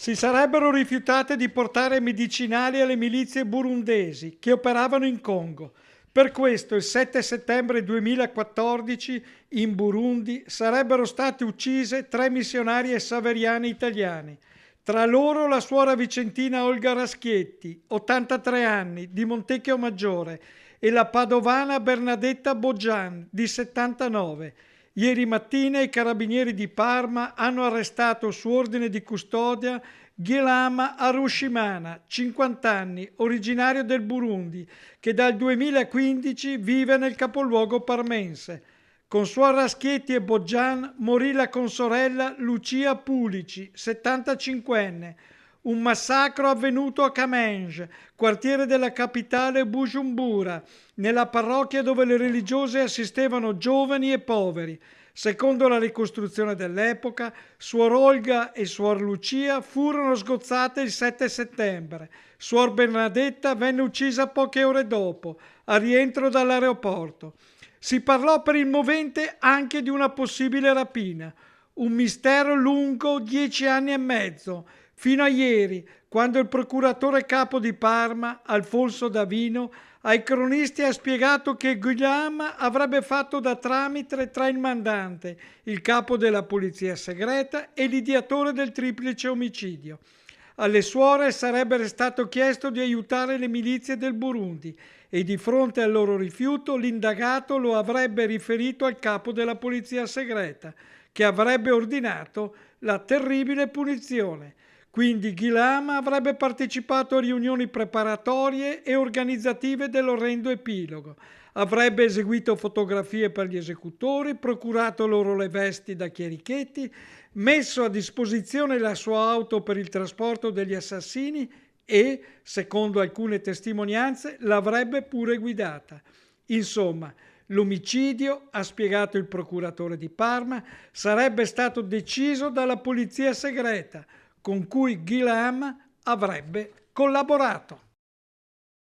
Si sarebbero rifiutate di portare medicinali alle milizie burundesi che operavano in Congo. Per questo il 7 settembre 2014 in Burundi sarebbero state uccise tre missionarie saveriane italiane. Tra loro la suora vicentina Olga Raschietti, 83 anni, di Montecchio Maggiore, e la padovana Bernadetta Boggian, di 79. Ieri mattina i carabinieri di Parma hanno arrestato su ordine di custodia Ghilama Arushimana, 50 anni, originario del Burundi, che dal 2015 vive nel capoluogo parmense. Con suor Raschietti e Boggian morì la consorella Lucia Pulici, 75enne. Un massacro avvenuto a Kamenge, quartiere della capitale Bujumbura, nella parrocchia dove le religiose assistevano giovani e poveri. Secondo la ricostruzione dell'epoca, suor Olga e suor Lucia furono sgozzate il 7 settembre. Suor Bernadetta venne uccisa poche ore dopo, a rientro dall'aeroporto. Si parlò per il movente anche di una possibile rapina, un mistero lungo 10 anni e mezzo, fino a ieri, quando il procuratore capo di Parma, Alfonso Davino, ai cronisti ha spiegato che Guillaume avrebbe fatto da tramite tra il mandante, il capo della polizia segreta e l'ideatore del triplice omicidio. Alle suore sarebbe stato chiesto di aiutare le milizie del Burundi e di fronte al loro rifiuto l'indagato lo avrebbe riferito al capo della polizia segreta, che avrebbe ordinato la terribile punizione. Quindi Ghilama avrebbe partecipato a riunioni preparatorie e organizzative dell'orrendo epilogo, avrebbe eseguito fotografie per gli esecutori, procurato loro le vesti da chierichetti, messo a disposizione la sua auto per il trasporto degli assassini e, secondo alcune testimonianze, l'avrebbe pure guidata. Insomma, l'omicidio, ha spiegato il procuratore di Parma, sarebbe stato deciso dalla polizia segreta, con cui Guillaume avrebbe collaborato.